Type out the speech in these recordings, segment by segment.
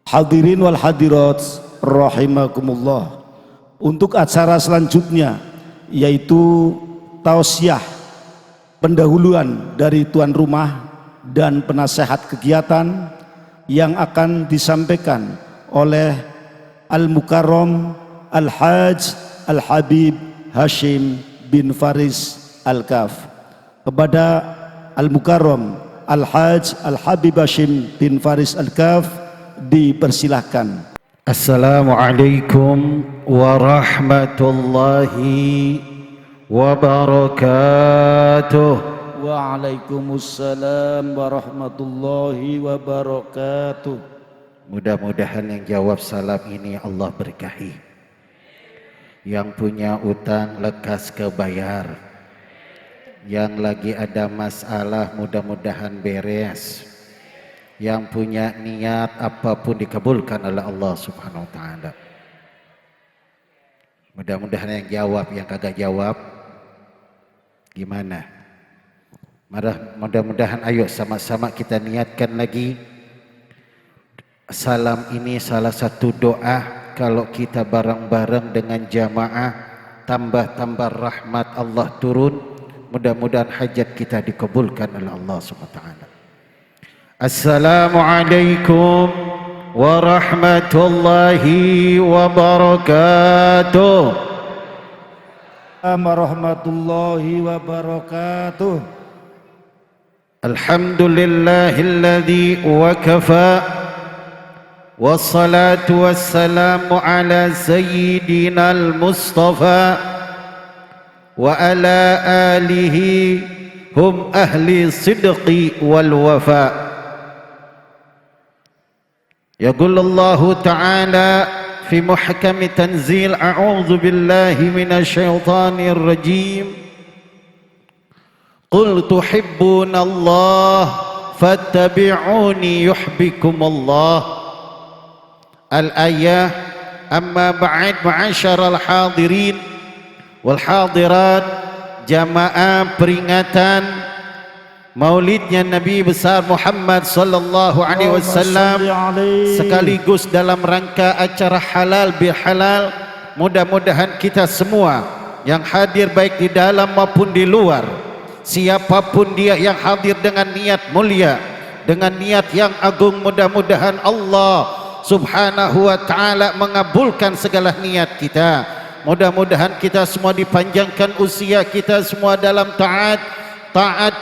Hadirin wal hadirat rahimakumullah. Untuk acara selanjutnya yaitu tausiah pendahuluan dari tuan rumah dan penasehat kegiatan yang akan disampaikan oleh Al-Mukarram Al-Hajj Al-Habib Hashim bin Faris Al-Kaf. Kepada Al-Mukarram Al-Hajj Al-Habib Hashim bin Faris Al-Kaf dipersilahkan. Assalamualaikum warahmatullahi wabarakatuh. Waalaikumsalam warahmatullahi wabarakatuh. Mudah-mudahan yang jawab salam ini Allah berkahi. Yang punya utang lekas kebayar. Yang lagi ada masalah mudah-mudahan beres. Yang punya niat apapun dikabulkan oleh Allah Subhanahu wa taala. Mudah-mudahan yang jawab, yang kagak jawab gimana? Mudah-mudahan ayo sama-sama kita niatkan lagi. Salam ini salah satu doa kalau kita bareng-bareng dengan jamaah tambah-tambah rahmat Allah turun. Mudah-mudahan hajat kita dikabulkan oleh Allah Subhanahu wa taala. Assalamualaikum warahmatullahi wabarakatuh. Warahmatullahi wabarakatuh. Alhamdulillahilladzi wakafa wassalatu wassalamu ala sayyidinal mustafa wa ala alihi hum ahli sidqi wal wafa. يقول الله تعالى في محكم تنزيل أعوذ بالله من الشيطان الرجيم قل تحبون الله فاتبعوني يحبكم الله. الآية. أما بعد معاشر الحاضرين والحاضرات jamaah peringatan Maulidnya Nabi besar Muhammad sallallahu alaihi wasallam sekaligus dalam rangka acara halal bihalal. Mudah-mudahan kita semua yang hadir baik di dalam maupun di luar, siapapun dia yang hadir dengan niat mulia, dengan niat yang agung, mudah-mudahan Allah Subhanahu wa taala mengabulkan segala niat kita. Mudah-mudahan kita semua dipanjangkan usia kita semua dalam taat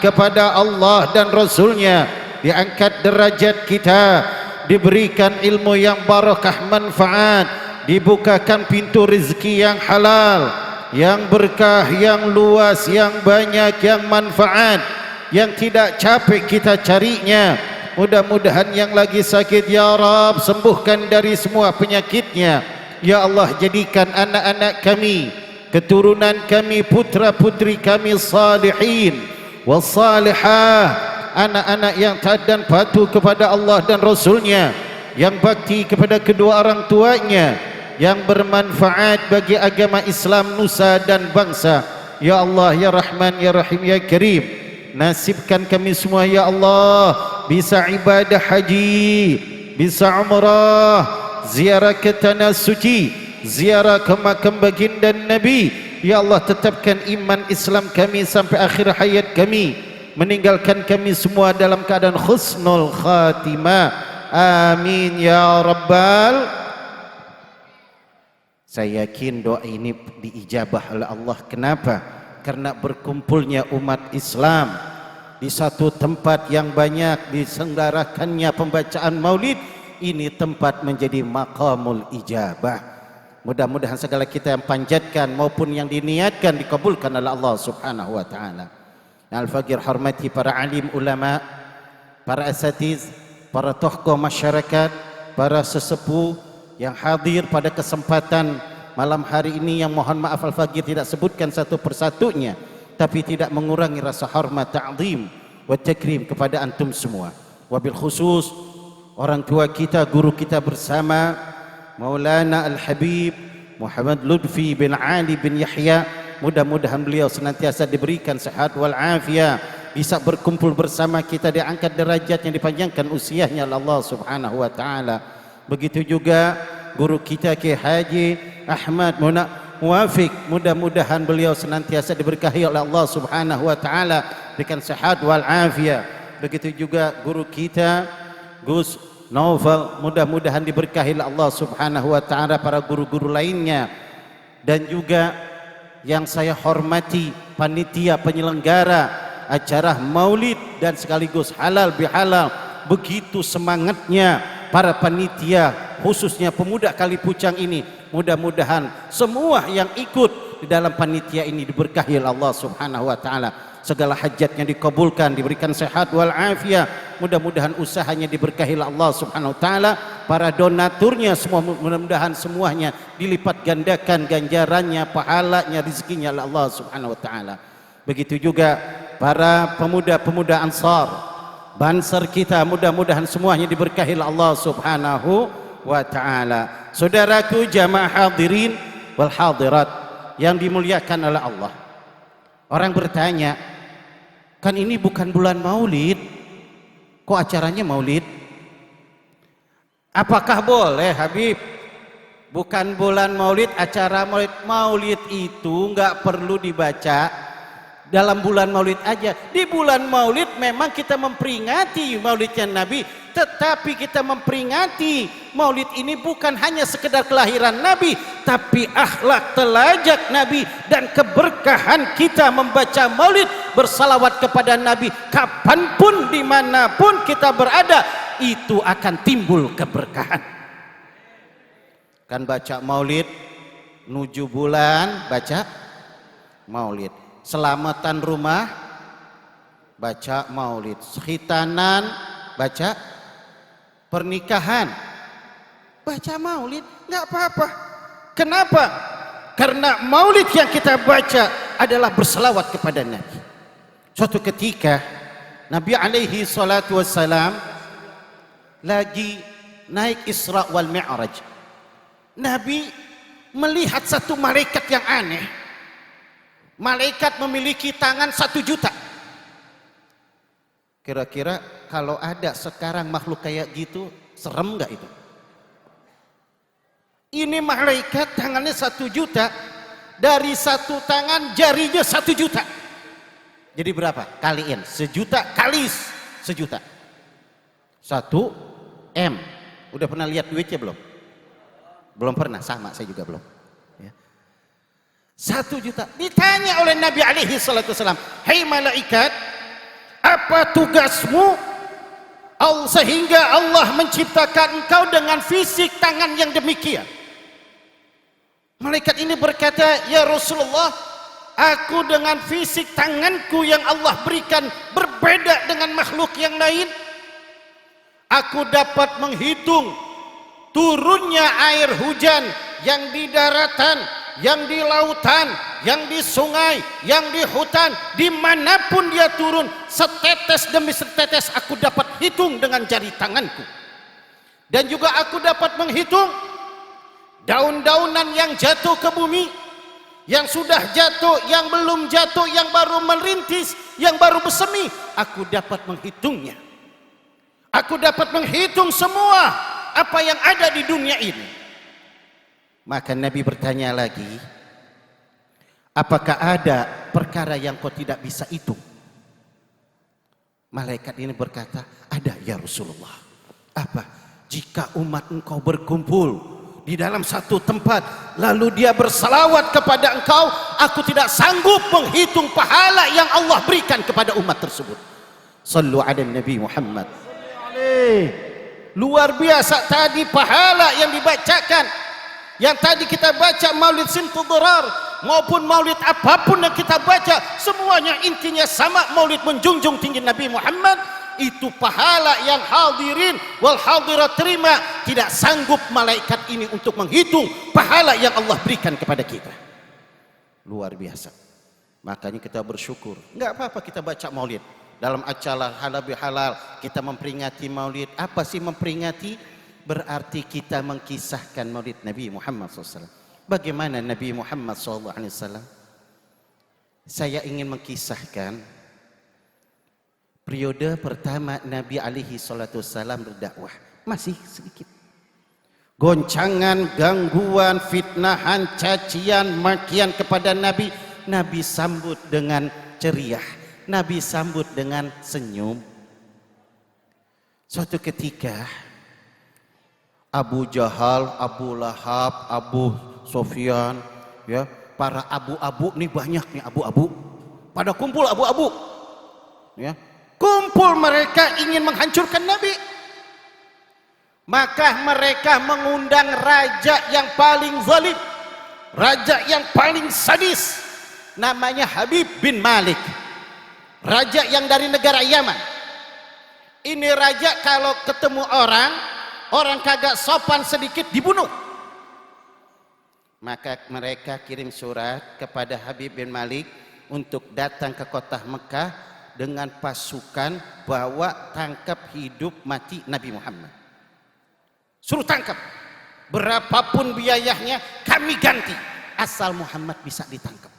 kepada Allah dan Rasulnya, diangkat derajat kita, diberikan ilmu yang barakah manfaat, dibukakan pintu rezeki yang halal, yang berkah, yang luas, yang banyak, yang manfaat, yang tidak capek kita carinya. Mudah-mudahan yang lagi sakit ya Rab sembuhkan dari semua penyakitnya. Ya Allah, jadikan anak-anak kami, keturunan kami, putra-putri kami salihin wassalihah, anak-anak yang taat dan patuh kepada Allah dan Rasulnya, yang bakti kepada kedua orang tuanya, yang bermanfaat bagi agama Islam, nusa dan bangsa. Ya Allah, Ya Rahman, Ya Rahim, Ya Karim, nasibkan kami semua ya Allah bisa ibadah haji, bisa umrah, ziarah ke tanah suci, ziarah ke makam baginda Nabi. Ya Allah, tetapkan iman Islam kami sampai akhir hayat kami, meninggalkan kami semua dalam keadaan husnul khatimah. Amin ya Rabbal. Saya yakin doa ini diijabah oleh Allah. Kenapa? Karena berkumpulnya umat Islam di satu tempat yang banyak diselenggarakannya pembacaan maulid. Ini tempat menjadi maqamul ijabah. Mudah-mudahan segala kita yang panjatkan maupun yang diniatkan dikabulkan oleh Allah Subhanahu wa taala. Al-Faqir hormati para alim ulama, para asatiz, para tokoh masyarakat, para sesepuh yang hadir pada kesempatan malam hari ini, yang mohon maaf Al-Faqir tidak sebutkan satu persatunya, tapi tidak mengurangi rasa hormat, ta'zim wa takrim kepada antum semua. Wabil khusus orang tua kita, guru kita bersama Maulana Al-Habib Muhammad Lutfi bin Ali bin Yahya. Mudah-mudahan beliau senantiasa diberikan sehat wal afiat, bisa berkumpul bersama kita, diangkat derajatnya, dipanjangkan usianya oleh Allah Subhanahu wa taala. Begitu juga guru kita Kiai Haji Ahmad Muwafiq, mudah-mudahan beliau senantiasa diberkahi oleh Allah Subhanahu wa taala, berikan sehat wal afiat. Begitu juga guru kita Gus Naufal, mudah-mudahan diberkahi oleh Allah Subhanahu wa taala, para guru-guru lainnya, dan juga yang saya hormati panitia penyelenggara acara Maulid dan sekaligus halal bihalal. Begitu semangatnya para panitia, khususnya pemuda Kalipucang ini. Mudah-mudahan semua yang ikut di dalam panitia ini diberkahi oleh Allah Subhanahu wa taala. Segala hajatnya dikabulkan, diberikan sehat wal afiat. Mudah-mudahan usahanya diberkahi oleh Allah Subhanahu wa taala. Para donaturnya semua mudah-mudahan semuanya dilipat gandakan ganjarannya, pahalanya, rezekinya oleh Allah Subhanahu wa taala. Begitu juga para pemuda-pemuda Ansar, Banser kita, mudah-mudahan semuanya diberkahi oleh Allah Subhanahu wa taala. Saudaraku jamaah hadirin wal hadirat yang dimuliakan oleh Allah. Orang bertanya, kan ini bukan bulan Maulid, kok acaranya Maulid? Apakah boleh Habib? Bukan bulan Maulid, acara Maulid. Maulid itu nggak perlu dibaca dalam bulan Maulid aja. Di bulan Maulid memang kita memperingati Maulidnya Nabi, tetapi kita memperingati Maulid ini bukan hanya sekedar kelahiran Nabi, tapi akhlak telajak Nabi dan keberkahan kita membaca Maulid, bersalawat kepada Nabi. Kapanpun dimanapun kita berada, itu akan timbul keberkahan. Kan baca Maulid, nuju bulan baca Maulid, selamatan rumah baca Maulid, khitanan baca, pernikahan baca Maulid, nggak apa-apa. Kenapa? Karena Maulid yang kita baca adalah berselawat kepada Nabi. Suatu ketika Nabi alaihi salatu wassalam lagi naik Isra wal Mi'raj. Nabi melihat satu malaikat yang aneh. Malaikat memiliki tangan 1 juta. Kira-kira kalau ada sekarang makhluk kayak gitu, serem nggak itu? Ini malaikat tangannya 1 juta. Dari satu tangan jarinya 1 juta. Jadi berapa? Kaliin 1 juta kali 1 juta. 1 M. Udah pernah lihat duitnya belum? Belum pernah, sama saya juga belum. 1 juta. Ditanya oleh Nabi alaihi salatu wasallam, "Hai malaikat, apa tugasmu sehingga Allah menciptakan engkau dengan fisik tangan yang demikian?" Malaikat ini berkata, "Ya Rasulullah, aku dengan fisik tanganku yang Allah berikan berbeda dengan makhluk yang lain. Aku dapat menghitung turunnya air hujan yang di daratan, yang di lautan, yang di sungai, yang di hutan, dimanapun dia turun, setetes demi setetes aku dapat hitung dengan jari tanganku. Dan juga aku dapat menghitung daun-daunan yang jatuh ke bumi, yang sudah jatuh, yang belum jatuh, yang baru merintis, yang baru bersemi, aku dapat menghitungnya. Aku dapat menghitung semua apa yang ada di dunia ini." Maka Nabi bertanya lagi, "Apakah ada perkara yang kau tidak bisa hitung?" Malaikat ini berkata, "Ada ya Rasulullah." "Apa?" "Jika umat engkau berkumpul di dalam satu tempat, lalu dia bersalawat kepada engkau, aku tidak sanggup menghitung pahala yang Allah berikan kepada umat tersebut." Sallu ala Nabi Muhammad. Luar biasa tadi pahala yang dibacakan. Yang tadi kita baca Maulid Simtud Durar maupun Maulid apapun yang kita baca, semuanya intinya sama, Maulid menjunjung tinggi Nabi Muhammad. Itu pahala yang hadirin wal hadirat terima. Tidak sanggup malaikat ini untuk menghitung pahala yang Allah berikan kepada kita. Luar biasa. Makanya kita bersyukur. Enggak apa-apa kita baca Maulid. Dalam acara halal bihalal kita memperingati Maulid. Apa sih memperingati? Berarti kita mengkisahkan Maulid Nabi Muhammad SAW. Bagaimana Nabi Muhammad SAW? Saya ingin mengkisahkan periode pertama Nabi alaihi salatu wassalam berdakwah. Masih sedikit. goncangan, gangguan, fitnahan, cacian, makian kepada Nabi, Nabi sambut dengan ceria, Nabi sambut dengan senyum. Suatu ketika Abu Jahal, Abu Lahab, Abu Sofyan, ya, para abu-abu nih, banyak nih abu-abu, pada kumpul abu-abu, ya, kumpul, mereka ingin menghancurkan Nabi. Maka mereka mengundang raja yang paling zalim, raja yang paling sadis, namanya Habib bin Malik, raja yang dari negara Yaman. Ini raja kalau ketemu orang kagak sopan sedikit dibunuh. Maka mereka kirim surat kepada Habib bin Malik untuk datang ke kota Mekah dengan pasukan, bawa tangkap hidup mati Nabi Muhammad. Suruh tangkap, berapapun biayanya kami ganti, asal Muhammad bisa ditangkap.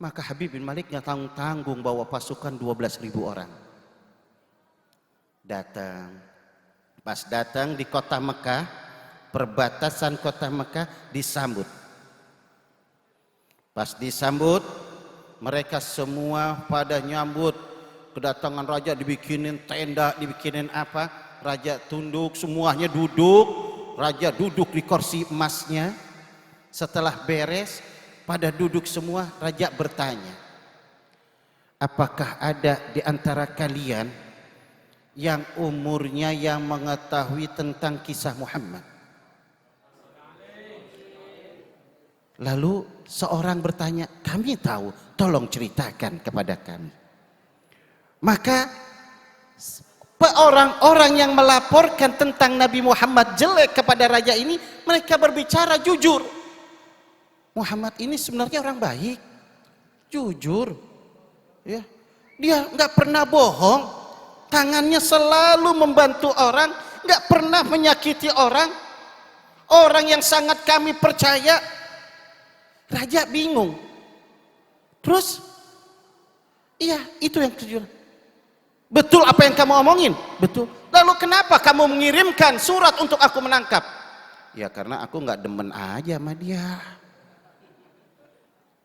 Maka Habib bin Malik nggak tanggung bawa pasukan 12.000 orang. Datang, pas datang di kota Mekah, perbatasan kota Mekah, disambut. Pas disambut, mereka semua pada nyambut kedatangan raja, dibikinin tenda, dibikinin apa. Raja tunduk, semuanya duduk, raja duduk di kursi emasnya. Setelah beres, pada duduk semua, raja bertanya, apakah ada di antara kalian yang umurnya yang mengetahui tentang kisah Muhammad? Lalu seorang bertanya, kami tahu, tolong ceritakan kepada kami. Maka orang-orang yang melaporkan tentang Nabi Muhammad jelek kepada raja ini, mereka berbicara jujur. Muhammad ini sebenarnya orang baik, jujur, ya. Dia nggak pernah bohong, tangannya selalu membantu orang, nggak pernah menyakiti orang, orang yang sangat kami percaya. Raja bingung. Terus, iya itu yang jujur. Betul apa yang kamu omongin? Betul. Lalu kenapa kamu mengirimkan surat untuk aku menangkap? Ya karena aku nggak demen aja sama dia.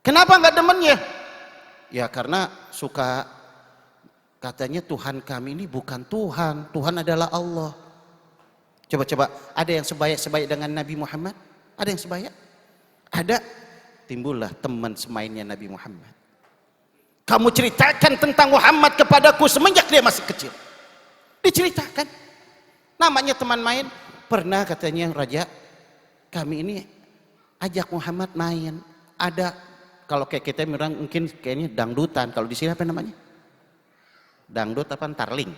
Kenapa nggak demennya? Ya karena suka, katanya Tuhan kami ini bukan Tuhan, Tuhan adalah Allah. Coba-coba, ada yang sebaya-sebaya dengan Nabi Muhammad? Ada yang sebaya? Ada. Timbullah teman semainnya Nabi Muhammad. Kamu ceritakan tentang Muhammad kepadaku semenjak dia masih kecil. Diceritakan. Namanya teman main. Pernah katanya raja, kami ini ajak Muhammad main. Ada, kalau kayak kita mungkin kayaknya dangdutan. Kalau di sini apa namanya? Dangdut apa? Tarling.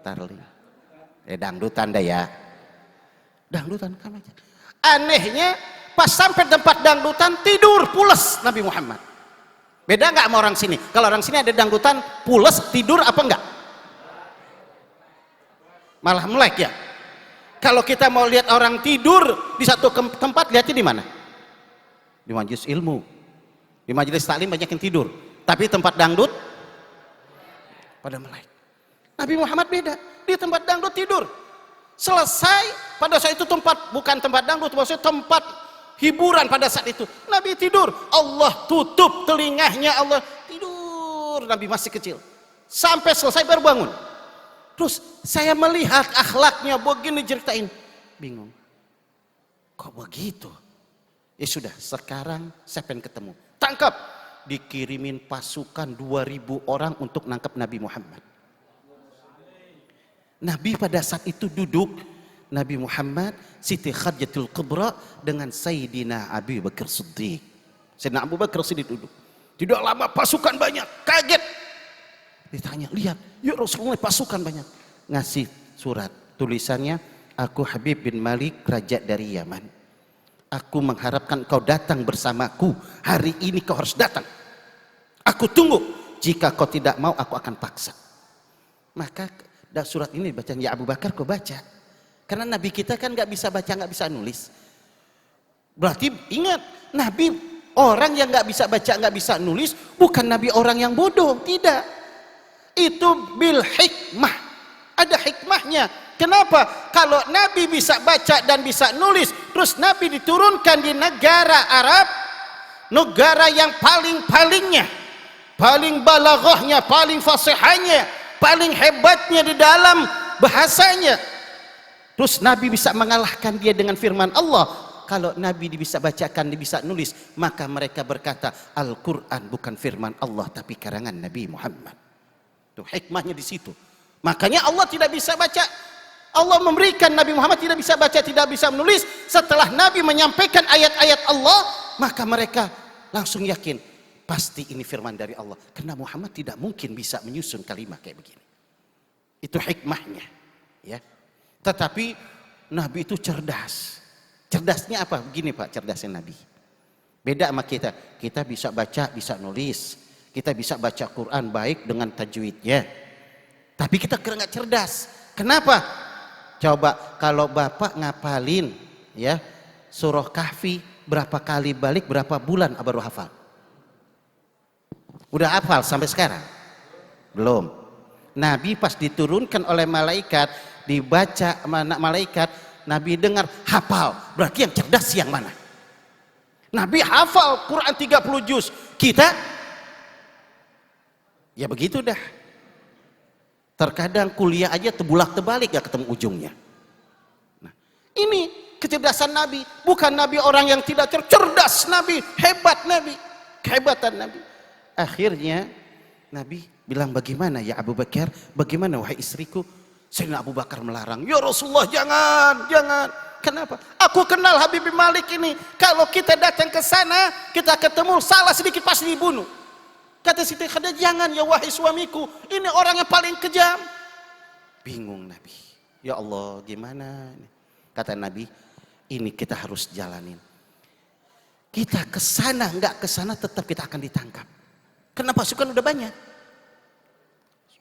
Tarling. Dangdutan dah ya. Dangdutan kami aja. Anehnya, pas sampai tempat dangdutan tidur pules Nabi Muhammad. Beda nggak sama orang sini? Kalau orang sini ada dangdutan pules tidur apa enggak? Malah melek ya. Kalau kita mau lihat orang tidur di satu tempat, lihatnya di mana? Di majelis ilmu, di majelis taklim banyak yang tidur. Tapi tempat dangdut pada melek. Nabi Muhammad beda, di tempat dangdut tidur. Selesai, pada saat itu tempat bukan tempat dangdut, maksudnya tempat hiburan pada saat itu. Nabi tidur, Allah tutup telinganya, Allah tidur. Nabi masih kecil. Sampai selesai baru bangun. Terus saya melihat akhlaknya begini, ceritain. Bingung. Kok begitu? Ya sudah, sekarang saya pengen ketemu. Tangkap. Dikirimin pasukan 2.000 orang untuk nangkap Nabi Muhammad. Nabi pada saat itu duduk, Nabi Muhammad, Siti Khadijatul Kubra dengan Sayyidina Abu Bakar Siddiq. Sayyidina Abu Bakar Siddiq duduk. Tidak lama pasukan banyak, kaget. Ditanya, lihat, ya Rasulullah pasukan banyak. Ngasih surat, tulisannya, aku Habib bin Malik, raja dari Yaman. Aku mengharapkan kau datang bersamaku. Hari ini kau harus datang. Aku tunggu. Jika kau tidak mau, aku akan paksa. Maka surat ini bacaan, ya Abu Bakar kau baca. Karena Nabi kita kan nggak bisa baca, nggak bisa nulis. Berarti ingat, Nabi orang yang nggak bisa baca, nggak bisa nulis, bukan Nabi orang yang bodoh, tidak. Itu bil hikmah, ada hikmahnya. Kenapa? Kalau Nabi bisa baca dan bisa nulis, terus Nabi diturunkan di negara Arab, negara yang paling-palingnya, paling balaghahnya, paling fasihahnya, paling hebatnya di dalam bahasanya, terus Nabi bisa mengalahkan dia dengan firman Allah. Kalau Nabi bisa bacakan, dia bisa nulis, maka mereka berkata Al-Quran bukan firman Allah tapi karangan Nabi Muhammad. Tuh hikmahnya di situ. Makanya Allah tidak bisa baca, Allah memberikan Nabi Muhammad tidak bisa baca, tidak bisa menulis. Setelah Nabi menyampaikan ayat-ayat Allah, maka mereka langsung yakin pasti ini firman dari Allah, karena Muhammad tidak mungkin bisa menyusun kalimat kayak begini. Itu hikmahnya, ya. Tetapi Nabi itu cerdas. Cerdasnya apa? Begini Pak, cerdasnya Nabi. Beda sama kita. Kita bisa baca, bisa nulis. Kita bisa baca Quran baik dengan tajwidnya. Tapi kita nggak cerdas. Kenapa? Coba kalau Bapak ngapalin ya surah Kahfi, berapa kali balik, berapa bulan baru hafal? Udah hafal sampai sekarang? Belum. Nabi pas diturunkan oleh malaikat, dibaca malaikat, Nabi dengar hafal. Berarti yang cerdas yang mana? Nabi hafal Quran 30 juz. Kita ya begitu dah. Terkadang kuliah aja tebulak tebalik gak ketemu ujungnya. Nah, ini kecerdasan Nabi. Bukan Nabi orang yang tidak cerdas. Nabi hebat, Nabi kehebatan Nabi. Akhirnya Nabi bilang, bagaimana ya Abu Bakar, bagaimana wahai istriku? Sayyidina Abu Bakar melarang, ya Rasulullah jangan. Kenapa? Aku kenal Habib bin Malik ini. Kalau kita datang ke sana, kita ketemu salah sedikit pasti dibunuh. Kata Siti Khadijah, jangan ya wahai suamiku, ini orang yang paling kejam. Bingung Nabi, ya Allah gimana? Kata Nabi, ini kita harus jalanin. Kita kesana nggak kesana tetap kita akan ditangkap. Karena pasukan udah banyak.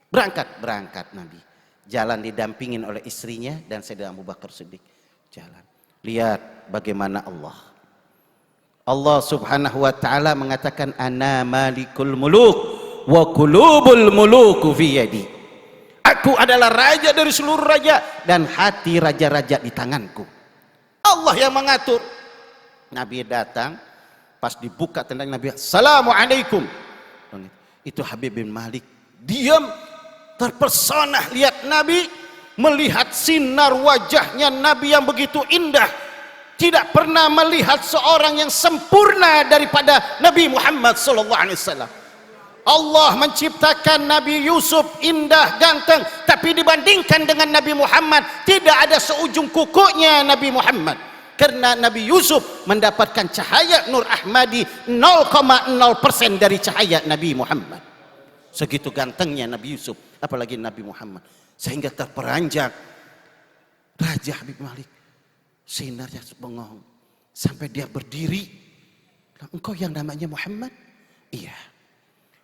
Berangkat Nabi. Jalan didampingin oleh istrinya dan Sayyidina Abu Bakar Siddiq. Jalan. Lihat bagaimana Allah subhanahu wa ta'ala mengatakan ana malikul muluk wa qulubul muluku fi yadi. Aku adalah raja dari seluruh raja dan hati raja-raja di tanganku. Allah yang mengatur. Nabi datang, pas dibuka tendang Nabi, assalamualaikum. Itu Habib bin Malik diam, terpesona lihat Nabi, melihat sinar wajahnya Nabi yang begitu indah. Tidak pernah melihat seorang yang sempurna daripada Nabi Muhammad SAW. Allah menciptakan Nabi Yusuf indah, ganteng, tapi dibandingkan dengan Nabi Muhammad tidak ada seujung kukunya Nabi Muhammad. Karena Nabi Yusuf mendapatkan cahaya Nur Ahmadi 0,0% dari cahaya Nabi Muhammad. Segitu gantengnya Nabi Yusuf, apalagi Nabi Muhammad. Sehingga terperanjat Raja Habib Malik. Sinarnya bengong sampai dia berdiri. Engkau yang namanya Muhammad? Iya.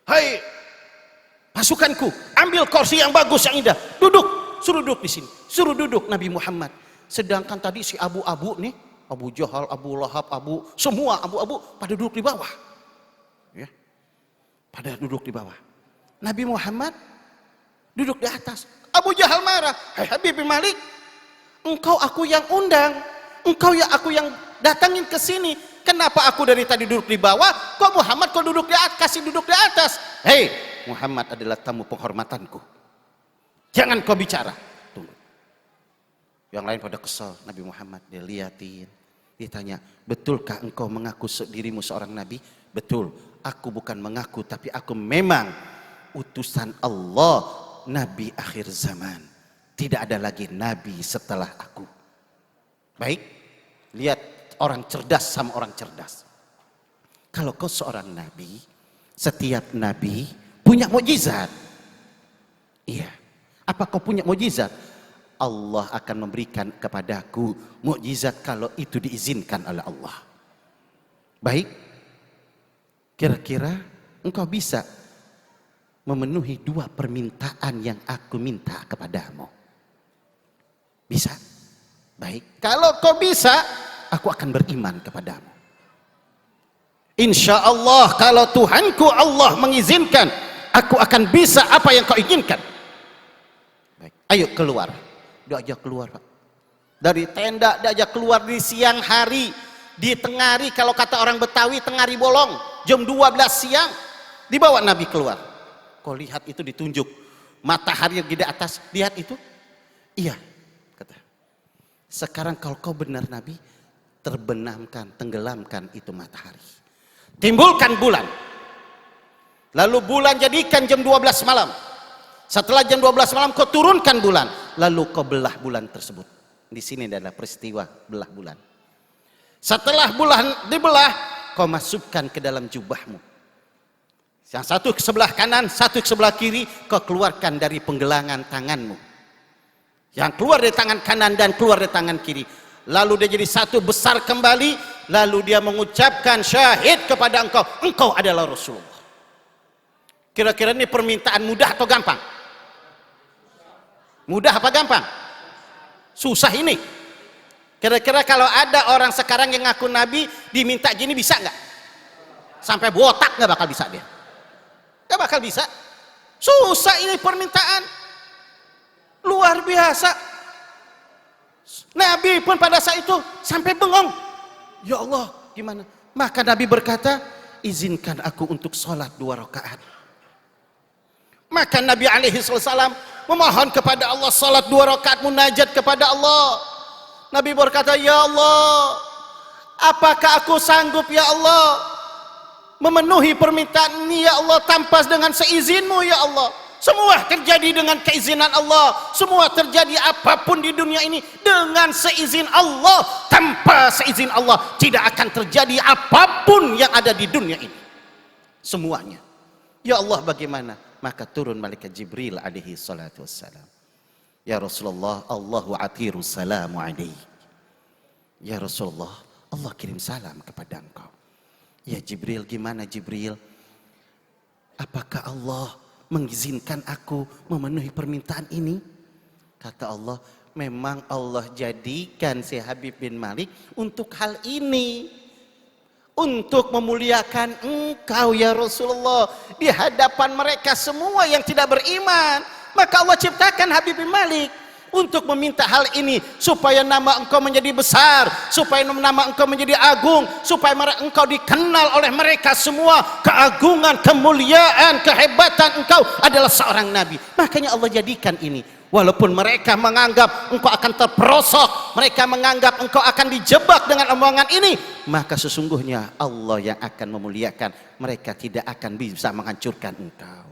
Hai pasukanku, ambil kursi yang bagus yang indah, duduk, suruh duduk di sini, suruh duduk Nabi Muhammad. Sedangkan tadi si abu-abu nih, Abu Jahal, Abu Lahab, semua abu-abu pada duduk di bawah, ya, pada duduk di bawah. Nabi Muhammad duduk di atas. Abu Jahal marah, hai Habib bin Malik, engkau aku yang undang. Engkau ya aku yang datangin ke sini. Kenapa aku dari tadi duduk di bawah? Kok Muhammad kau duduk di atas, kasih duduk di atas? Hei, Muhammad adalah tamu penghormatanku. Jangan kau bicara. Tunggu. Yang lain pada kesal. Nabi Muhammad dia liatin. Ditanya, betulkah engkau mengaku dirimu seorang nabi? Betul. Aku bukan mengaku, tapi aku memang utusan Allah, nabi akhir zaman. Tidak ada lagi nabi setelah aku. Baik. Lihat orang cerdas sama orang cerdas. Kalau kau seorang nabi, setiap nabi punya mukjizat. Iya. Apa kau punya mukjizat? Allah akan memberikan kepadaku mukjizat kalau itu diizinkan oleh Allah. Baik. Kira-kira engkau bisa memenuhi 2 permintaan yang aku minta kepadamu? Bisa? Baik, kalau kau bisa, aku akan beriman kepadamu. Insya Allah kalau Tuhanku Allah mengizinkan, aku akan bisa apa yang kau inginkan. Baik, ayo keluar. diajak keluar, Pak. Dari tenda diajak keluar di siang hari, di tengari, kalau kata orang Betawi tengari bolong, jam 12 siang dibawa Nabi keluar. Kau lihat itu, ditunjuk matahari yang di atas, lihat itu. Iya, kata. Sekarang kalau kau benar Nabi, terbenamkan, tenggelamkan itu matahari, timbulkan bulan, lalu bulan jadikan jam 12 malam. Setelah jam 12 malam kau turunkan bulan, lalu kau belah bulan tersebut. Di sini adalah peristiwa belah bulan. Setelah bulan dibelah, kau masukkan ke dalam jubahmu. Yang satu ke sebelah kanan, satu ke sebelah kiri, kau keluarkan dari penggelangan tanganmu. Yang keluar dari tangan kanan dan keluar dari tangan kiri. Lalu dia jadi satu besar kembali, lalu dia mengucapkan syahid kepada engkau, engkau adalah Rasulullah. Kira-kira ini permintaan mudah atau gampang? Mudah apa gampang? Susah ini. Kira-kira kalau ada orang sekarang yang ngaku Nabi diminta gini bisa nggak? Sampai botak nggak bakal bisa dia. Nggak bakal bisa. Susah ini permintaan. Luar biasa. Nabi pun pada saat itu sampai bengong. Ya Allah, gimana? Maka Nabi berkata, izinkan aku untuk sholat 2 rakaat. Maka Nabi alaihi wasallam memohon kepada Allah, salat 2 rakaat munajat kepada Allah. Nabi berkata, ya Allah, apakah aku sanggup ya Allah memenuhi permintaan ini ya Allah tanpa dengan seizinmu ya Allah. Semua terjadi dengan keizinan Allah, semua terjadi apapun di dunia ini dengan seizin Allah. Tanpa seizin Allah tidak akan terjadi apapun yang ada di dunia ini, semuanya. Ya Allah, bagaimana? Maka turun malaikat Jibril alaihi salatu wassalam. Ya Rasulullah, Allahu atiru salamu alaihi. Ya Rasulullah, Allah kirim salam kepada engkau. Ya Jibril, gimana Jibril? Apakah Allah mengizinkan aku memenuhi permintaan ini? Kata Allah, memang Allah jadikan si Habib bin Malik untuk hal ini, untuk memuliakan engkau ya Rasulullah di hadapan mereka semua yang tidak beriman. Maka Allah ciptakan Habib bin Malik untuk meminta hal ini, supaya nama engkau menjadi besar, supaya nama engkau menjadi agung, supaya engkau dikenal oleh mereka semua. Keagungan, kemuliaan, kehebatan engkau adalah seorang nabi. Makanya Allah jadikan ini. Walaupun mereka menganggap engkau akan terperosok, mereka menganggap engkau akan dijebak dengan omongan ini, maka sesungguhnya Allah yang akan memuliakan mereka, tidak akan bisa menghancurkan engkau.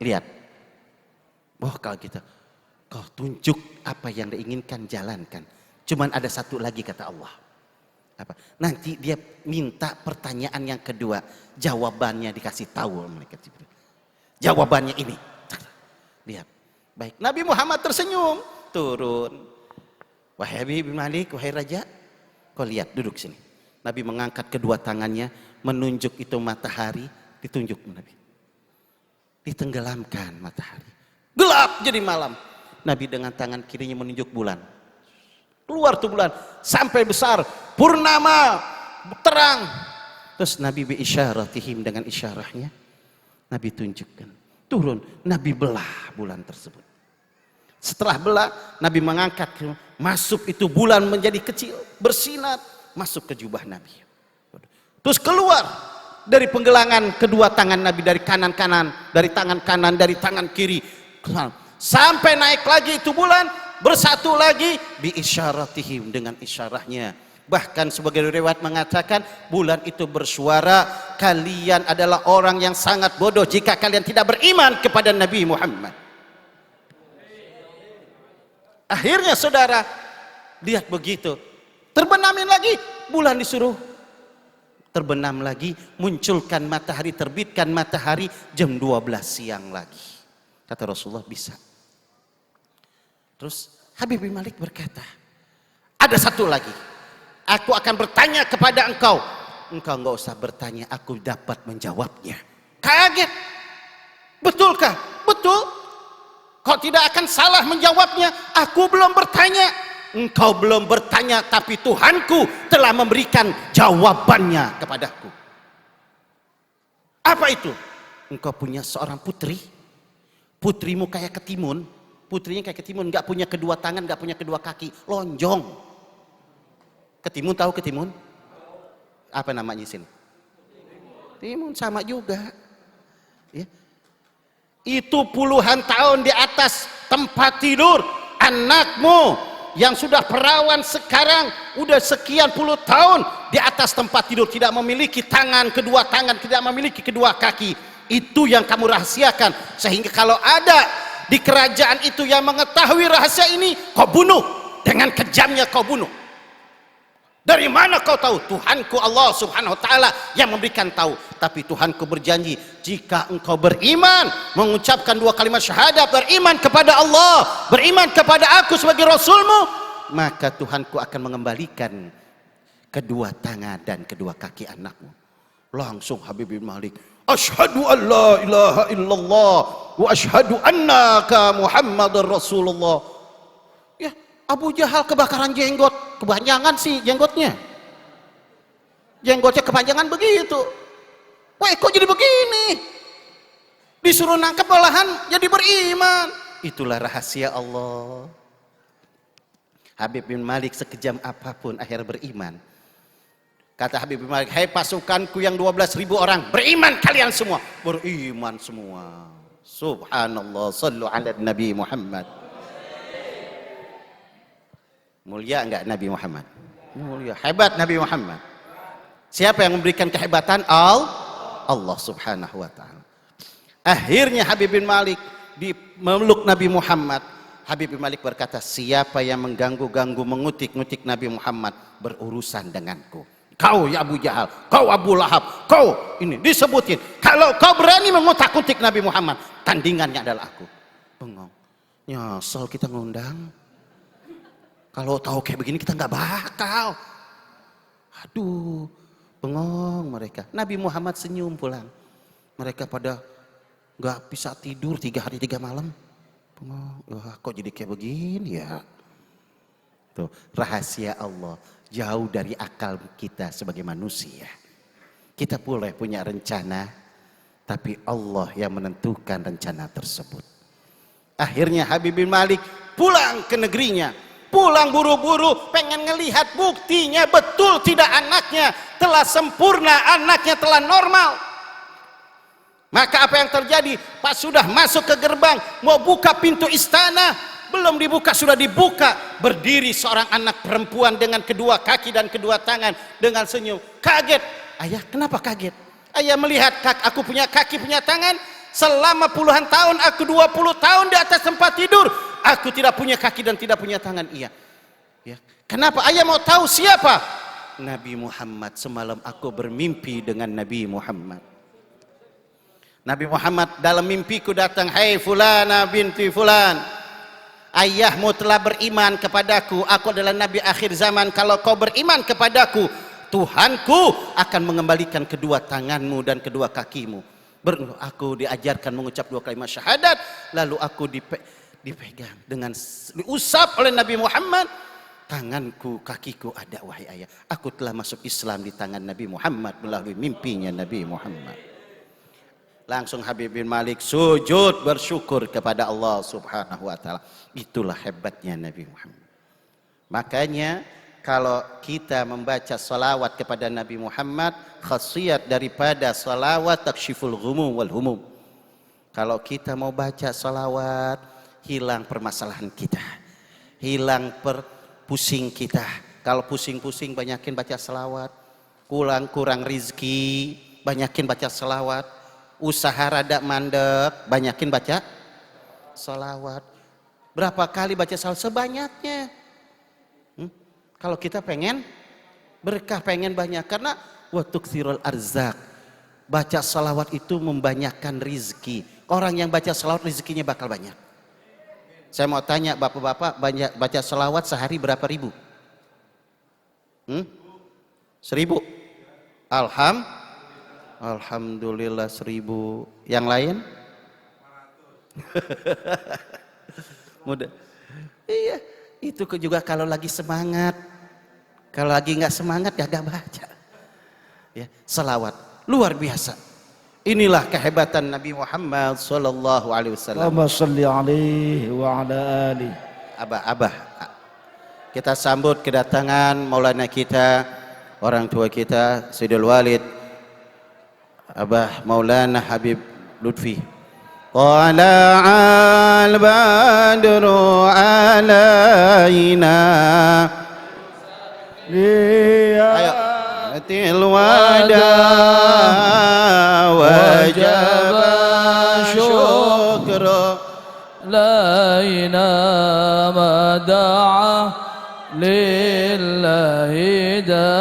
Lihat, oh kalau kita, kau tunjuk apa yang diinginkan, jalankan. Cuman ada satu lagi kata Allah. Apa? Nanti dia minta pertanyaan yang kedua, jawabannya dikasih tahu mereka. Jawabannya ini. Lihat. Baik, Nabi Muhammad tersenyum, turun. Wahai Habib bin Malik, wahai Raja, kau lihat, duduk sini. Nabi mengangkat kedua tangannya, menunjuk itu matahari, ditunjuk Nabi. Ditenggelamkan matahari. Gelap jadi malam. Nabi dengan tangan kirinya menunjuk bulan. Keluar tuh bulan, sampai besar, purnama, terang. Terus Nabi biisyaratihim, dengan isyarahnya, Nabi tunjukkan. Turun, Nabi belah bulan tersebut. Setelah belah, Nabi mengangkat, masuk itu bulan menjadi kecil, bersinar, masuk ke jubah Nabi. Terus keluar dari penggelangan kedua tangan Nabi, dari kanan-kanan, dari tangan kanan, dari tangan kiri, sampai naik lagi itu bulan, bersatu lagi, biisyaratihim, dengan isyarahnya. Bahkan sebagai riwayat mengatakan bulan itu bersuara, kalian adalah orang yang sangat bodoh jika kalian tidak beriman kepada Nabi Muhammad. Akhirnya saudara, lihat begitu, terbenamin lagi, bulan disuruh terbenam lagi, munculkan matahari, terbitkan matahari jam 12 siang lagi. Kata Rasulullah, bisa. Terus Habib bin Malik berkata, ada satu lagi, aku akan bertanya kepada engkau. Engkau enggak usah bertanya, aku dapat menjawabnya. Kaget. Betulkah? Betul. Kau tidak akan salah menjawabnya. Aku belum bertanya. Engkau belum bertanya, tapi Tuhanku telah memberikan jawabannya kepadaku. Apa itu? Engkau punya seorang putri. Putrimu kayak ketimun. putrinya kayak Ketimun, nggak punya kedua tangan, nggak punya kedua kaki, lonjong. Ketimun, tahu Ketimun? Apa namanya sini? Timun, sama juga. Ya. Itu puluhan tahun di atas tempat tidur. Anakmu yang sudah perawan sekarang udah sekian puluh tahun di atas tempat tidur, tidak memiliki kedua tangan, tidak memiliki kedua kaki. Itu yang kamu rahasiakan, sehingga kalau ada di kerajaan itu yang mengetahui rahasia ini, kau bunuh, dengan kejamnya kau bunuh. Dari mana kau tahu? Tuhanku Allah subhanahu wa ta'ala yang memberikan tahu. Tapi Tuhanku berjanji, jika engkau beriman, mengucapkan 2 kalimat syahadat, beriman kepada Allah, beriman kepada aku sebagai Rasulmu, maka Tuhanku akan mengembalikan kedua tangan dan kedua kaki anakmu. Langsung Habib bin Malik, asyhadu an la ilaha illallah wa asyhadu annaka Muhammadar Rasulullah. Ya, Abu Jahal kebakaran jenggot, kepanjangan sih jenggotnya. Jenggotnya kepanjangan begitu. Wah, kok jadi begini? Disuruh nangkep malahan jadi beriman. Itulah rahasia Allah. Habib bin Malik sekejam apapun akhir beriman. Kata Habib bin Malik, hai pasukanku yang 12.000 orang, beriman kalian semua. Beriman semua. Subhanallah, sallu ala Nabi Muhammad. Mulia enggak Nabi Muhammad? Mulia, hebat Nabi Muhammad. Siapa yang memberikan kehebatan? Allah subhanahu wa ta'ala. Akhirnya Habib bin Malik memeluk Nabi Muhammad. Habib bin Malik berkata, siapa yang mengganggu-ganggu, mengutik-ngutik Nabi Muhammad, berurusan denganku. Kau ya Abu Jahal, kau Abu Lahab, kau ini disebutin. Kalau kau berani mengutak-ngutik Nabi Muhammad, tandingannya adalah aku. Bengong. Nyesel kita ngundang. Kalau tahu kayak begini kita nggak bakal. Aduh, bengong mereka. Nabi Muhammad senyum pulang. Mereka pada nggak bisa tidur 3 hari 3 malam. Bengong. Wah, kok jadi kayak begini ya? Tuh, rahasia Allah jauh dari akal kita sebagai manusia. Kita boleh punya rencana, tapi Allah yang menentukan rencana tersebut. Akhirnya Habib bin Malik pulang ke negerinya. Pulang buru-buru, pengen ngelihat buktinya betul tidak anaknya telah sempurna, anaknya telah normal. Maka apa yang terjadi? Pas sudah masuk ke gerbang, mau buka pintu istana, belum dibuka sudah dibuka. Berdiri seorang anak perempuan dengan kedua kaki dan kedua tangan dengan senyum. Kaget. Ayah, kenapa kaget? Ayah melihat aku punya kaki, punya tangan. Selama puluhan tahun, aku 20 tahun di atas tempat tidur. Aku tidak punya kaki dan tidak punya tangan. Iya. Ya. Kenapa? Ayah mau tahu siapa? Nabi Muhammad. Semalam aku bermimpi dengan Nabi Muhammad. Nabi Muhammad dalam mimpiku datang, hai fulana binti fulan, ayahmu telah beriman kepadaku, aku adalah Nabi akhir zaman. Kalau kau beriman kepadaku, Tuhanku akan mengembalikan kedua tanganmu dan kedua kakimu. Aku diajarkan mengucap 2 kalimat syahadat, lalu aku dipegang dengan diusap oleh Nabi Muhammad. Tanganku, kakiku ada, wahai ayah. Aku telah masuk Islam di tangan Nabi Muhammad melalui mimpinya Nabi Muhammad. Langsung Habib bin Malik sujud bersyukur kepada Allah subhanahu wa ta'ala. Itulah hebatnya Nabi Muhammad. Makanya kalau kita membaca salawat kepada Nabi Muhammad, khasiat daripada salawat taksyiful ghumum wal humum. Kalau kita mau baca salawat, hilang permasalahan kita, hilang pusing kita. Kalau pusing-pusing, banyakin baca salawat. Kurang rizki, banyakin baca salawat. Usaha rada mandek, banyakin baca salawat. Berapa kali baca salawat? Sebanyaknya. Kalau kita pengen berkah, pengen banyak, karena wa tuktsirul arzak, baca salawat itu membanyakkan rizki. Orang yang baca salawat rezekinya bakal banyak. Saya mau tanya bapak-bapak, banyak baca salawat sehari berapa ribu? 1000. Alhamdulillah 1000. Yang lain? Mudah. Iya, itu juga kalau lagi semangat. Kalau lagi nggak semangat ya gak baca. Ya, salawat luar biasa. Inilah kehebatan Nabi Muhammad sallallahu alaihi wasallam. Allahumma salli alaihi wa ala alihi. Abah, kita sambut kedatangan Maulana kita, orang tua kita, Sayyidul Walid Abah Maulana Habib Lutfi. Tala'al badru alaina. Ayo. Tilwada wajib syukru laina mada'a lillahi da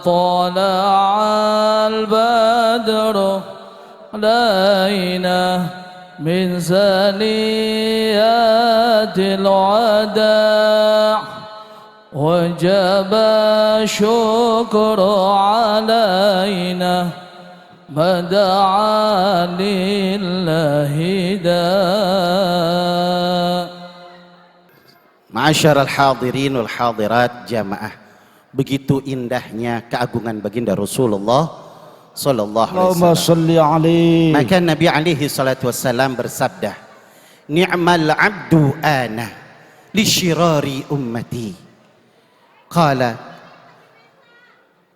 tala'al badru laina min saniyatil wada' وجب الشكر علينا ما دعا لله داء. Ma'asyiral hadirin wal hadirat jamaah, begitu indahnya keagungan baginda Rasulullah sallallahu alaihi Allahumma wasallam. salli alaihi. Maka Nabi alaihi salatu wasallam bersabda, "Ni'mal 'abdu ana li syirari ummati." Qala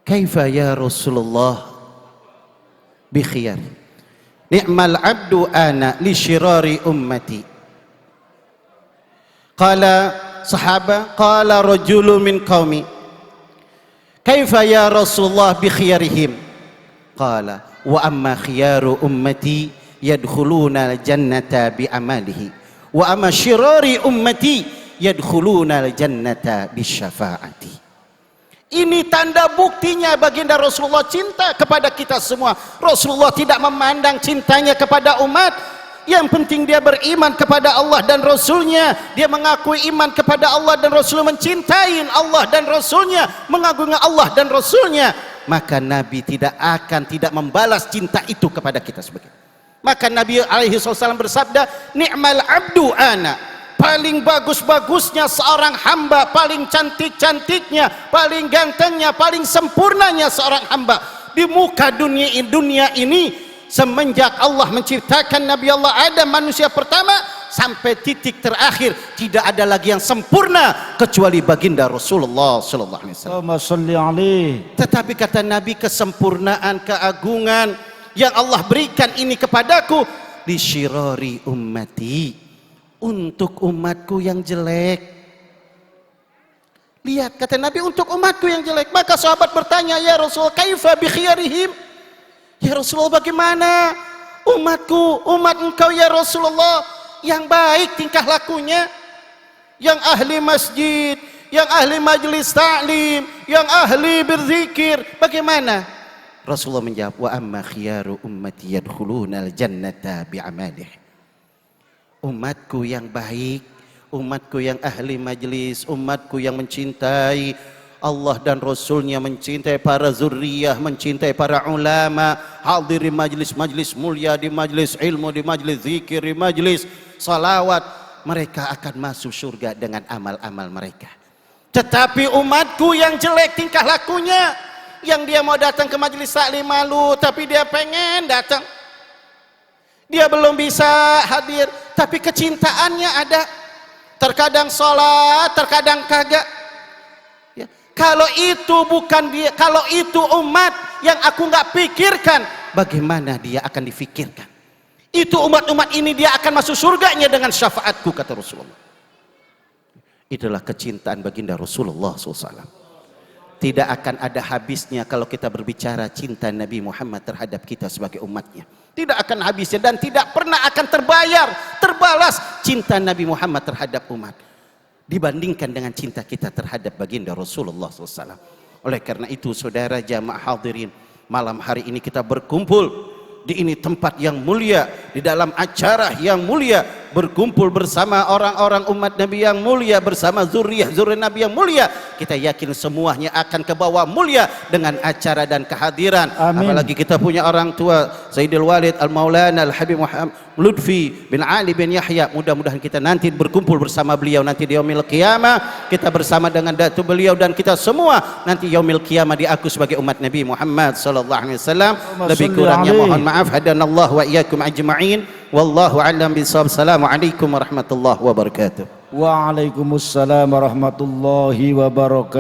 kaifa ya Rasulullah bi khiyar. Ni'mal 'abdu ana li syirari ummati. Qala sahaba, qala rajulun min qaumi kaifa ya Rasulullah bi khiyarihim. Qala wa amma khiyaru ummati yadkhuluna al-jannata bi amalihi wa amma syirari ummati yadkhuluna al-jannata bisyafaati. Ini tanda buktinya baginda Rasulullah cinta kepada kita semua. Rasulullah tidak memandang cintanya kepada umat. Yang penting dia beriman kepada Allah dan Rasulnya. Dia mengakui iman kepada Allah dan Rasulnya, mencintai Allah dan Rasulnya, mengagumi Allah dan Rasulnya. Maka Nabi tidak membalas cinta itu kepada kita sebagai. Maka Nabi alaihi wasallam bersabda, "Ni'mal 'abdu ana." Paling bagus-bagusnya seorang hamba, paling cantik-cantiknya, paling gantengnya, paling sempurnanya seorang hamba di muka dunia ini semenjak Allah menciptakan Nabi Allah Adam, manusia pertama, sampai titik terakhir tidak ada lagi yang sempurna kecuali baginda Rasulullah sallallahu alaihi wasallam. Allahumma salli alaihi. Tetapi kata Nabi, kesempurnaan, keagungan yang Allah berikan ini kepadaku di syirari ummati, untuk umatku yang jelek. Lihat, kata Nabi, untuk umatku yang jelek. Maka sahabat bertanya, ya Rasul, kaifa bi khiyarihim? Ya Rasulullah, bagaimana umatku, umat engkau ya Rasulullah, yang baik tingkah lakunya, yang ahli masjid, yang ahli majlis ta'lim, yang ahli berzikir, bagaimana? Rasulullah menjawab, wa amma khiyaru ummati yadkhuluna al-jannata bi'amalih. Umatku yang baik, umatku yang ahli majlis, umatku yang mencintai Allah dan Rasulnya, mencintai para zurriyah, mencintai para ulama, hadir di majlis-majlis mulia, di majlis ilmu, di majlis zikir, di majlis salawat, mereka akan masuk surga dengan amal-amal mereka. Tetapi umatku yang jelek tingkah lakunya, yang dia mau datang ke majlis taklim malu, tapi dia pengen datang, dia belum bisa hadir, tapi kecintaannya ada. Terkadang sholat, terkadang kagak. Ya. Kalau itu bukan dia, kalau itu umat yang aku nggak pikirkan, bagaimana dia akan difikirkan? Itu umat-umat ini dia akan masuk surganya dengan syafaatku, kata Rasulullah. Itulah kecintaan baginda Rasulullah SAW. Tidak akan ada habisnya kalau kita berbicara cinta Nabi Muhammad terhadap kita sebagai umatnya. Tidak akan habisnya dan tidak pernah akan terbalas cinta Nabi Muhammad terhadap umat dibandingkan dengan cinta kita terhadap baginda Rasulullah SAW. Oleh karena itu, saudara jamaah hadirin, malam hari ini kita berkumpul di ini tempat yang mulia, di dalam acara yang mulia, berkumpul bersama orang-orang umat Nabi yang mulia, bersama zuriat Nabi yang mulia. Kita yakin semuanya akan ke bawah mulia dengan acara dan kehadiran. Amin. Apalagi kita punya orang tua Sayyidil Walid Al-Maulana Al-Habib Muhammad Lutfi bin Ali bin Yahya. Mudah-mudahan kita nanti berkumpul bersama beliau nanti di yaumil qiyamah, kita bersama dengan datu beliau, dan kita semua nanti yaumil qiyamah diaku sebagai umat Nabi Muhammad sallallahu alaihi wasallam. Lebih kurangnya mohon maaf. Hadanallahu wa iyyakum ajma'in. Wallahu a'lam bishawab. Assalamualaikum warahmatullahi wabarakatuh. Waalaikumsalam warahmatullahi wabarakatuh.